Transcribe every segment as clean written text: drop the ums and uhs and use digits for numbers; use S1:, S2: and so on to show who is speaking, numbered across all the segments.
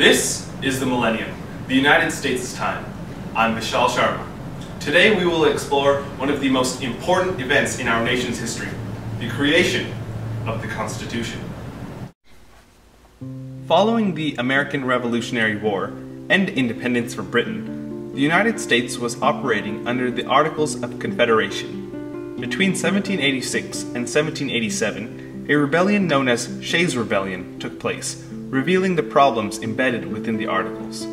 S1: This is the millennium, the United States' time. I'm Vishal Sharma. Today we will explore one of the most important events in our nation's history, the creation of the Constitution. Following the American Revolutionary War and independence from Britain, the United States was operating under the Articles of Confederation. Between 1786 and 1787, a rebellion known as Shays' Rebellion took place, revealing the problems embedded within the Articles.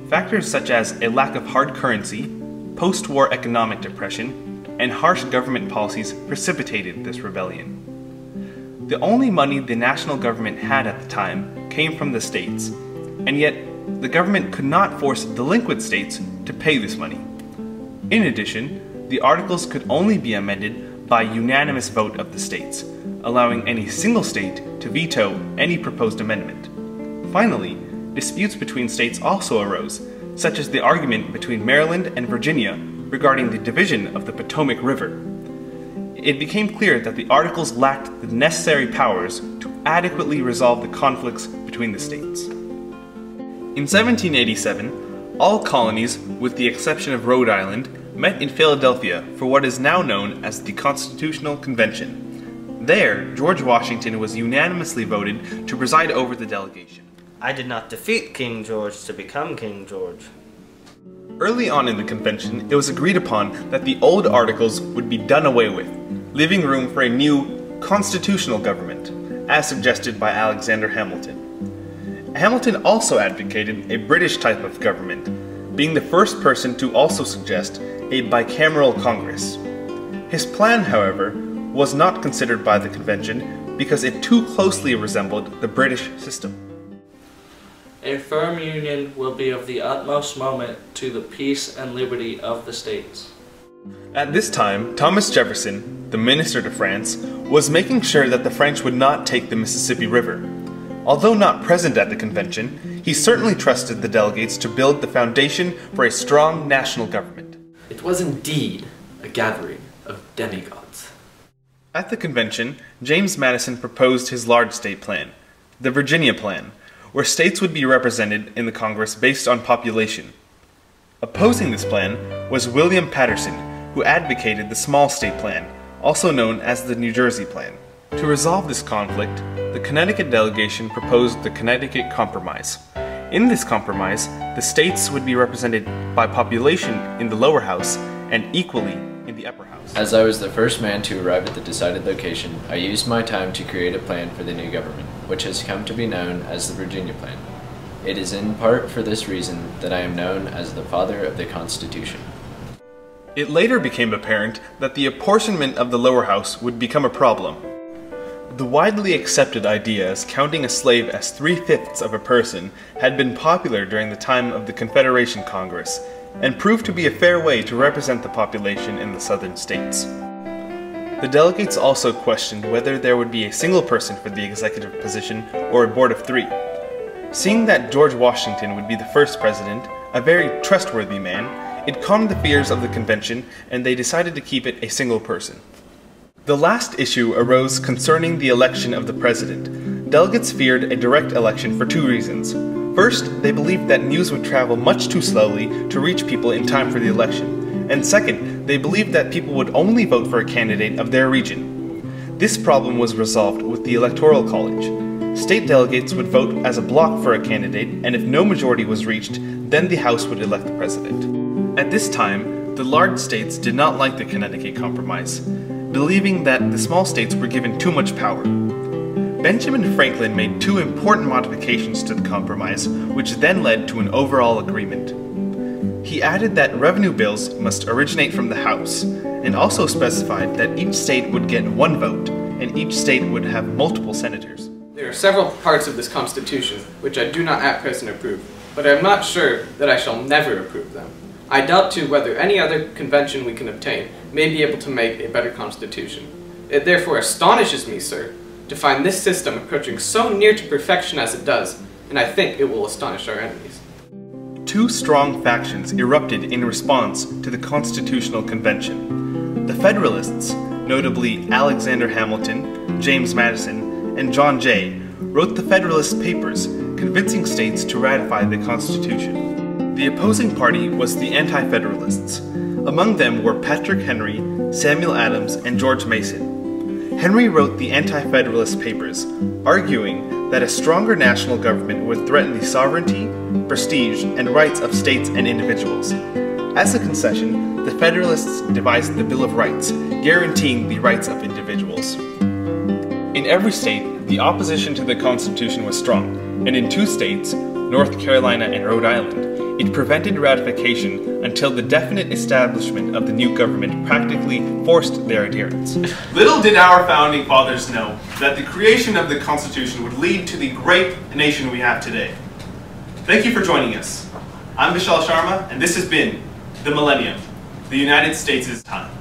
S1: Factors such as a lack of hard currency, post-war economic depression, and harsh government policies precipitated this rebellion. The only money the national government had at the time came from the states, and yet the government could not force delinquent states to pay this money. In addition, the Articles could only be amended by unanimous vote of the states, allowing any single state to veto any proposed amendment. Finally, disputes between states also arose, such as the argument between Maryland and Virginia regarding the division of the Potomac River. It became clear that the Articles lacked the necessary powers to adequately resolve the conflicts between the states. In 1787, all colonies, with the exception of Rhode Island, met in Philadelphia for what is now known as the Constitutional Convention. There, George Washington was unanimously voted to preside over the delegation.
S2: I did not defeat King George to become King George.
S1: Early on in the convention, it was agreed upon that the old Articles would be done away with, leaving room for a new constitutional government, as suggested by Alexander Hamilton. Hamilton also advocated a British type of government, being the first person to also suggest a bicameral Congress. His plan, however, was not considered by the convention because it too closely resembled the British system.
S3: A firm union will be of the utmost moment to the peace and liberty of the states.
S1: At this time, Thomas Jefferson, the minister to France, was making sure that the French would not take the Mississippi River. Although not present at the convention, he certainly trusted the delegates to build the foundation for a strong national government.
S4: It was indeed a gathering of demigods.
S1: At the convention, James Madison proposed his large state plan, the Virginia Plan, where states would be represented in the Congress based on population. Opposing this plan was William Paterson, who advocated the small state plan, also known as the New Jersey Plan. To resolve this conflict, the Connecticut delegation proposed the Connecticut Compromise. In this compromise, the states would be represented by population in the lower house and equally in the upper house.
S5: As I was the first man to arrive at the decided location, I used my time to create a plan for the new government, which has come to be known as the Virginia Plan. It is in part for this reason that I am known as the father of the Constitution.
S1: It later became apparent that the apportionment of the lower house would become a problem. The widely accepted idea as counting a slave as 3/5 of a person had been popular during the time of the Confederation Congress, and proved to be a fair way to represent the population in the southern states. The delegates also questioned whether there would be a single person for the executive position or a board of 3. Seeing that George Washington would be the first president, a very trustworthy man, it calmed the fears of the convention and they decided to keep it a single person. The last issue arose concerning the election of the president. Delegates feared a direct election for 2 reasons. First, they believed that news would travel much too slowly to reach people in time for the election. And second, they believed that people would only vote for a candidate of their region. This problem was resolved with the Electoral College. State delegates would vote as a block for a candidate, and if no majority was reached, then the House would elect the president. At this time, the large states did not like the Connecticut Compromise, believing that the small states were given too much power. Benjamin Franklin made 2 important modifications to the compromise, which then led to an overall agreement. He added that revenue bills must originate from the House, and also specified that each state would get 1 vote, and each state would have multiple senators.
S6: There are several parts of this Constitution which I do not at present approve, but I am not sure that I shall never approve them. I doubt too whether any other convention we can obtain may be able to make a better Constitution. It therefore astonishes me, sir, to find this system approaching so near to perfection as it does, and I think it will astonish our enemies.
S1: 2 strong factions erupted in response to the Constitutional Convention. The Federalists, notably Alexander Hamilton, James Madison, and John Jay, wrote the Federalist Papers, convincing states to ratify the Constitution. The opposing party was the Anti-Federalists. Among them were Patrick Henry, Samuel Adams, and George Mason. Henry wrote the Anti-Federalist Papers, arguing that a stronger national government would threaten the sovereignty, prestige, and rights of states and individuals. As a concession, the Federalists devised the Bill of Rights, guaranteeing the rights of individuals. In every state, the opposition to the Constitution was strong, and in 2 states, North Carolina and Rhode Island, it prevented ratification until the definite establishment of the new government practically forced their adherence. Little did our founding fathers know that the creation of the Constitution would lead to the great nation we have today. Thank you for joining us. I'm Vishal Sharma, and this has been The Millennium, the United States' Time.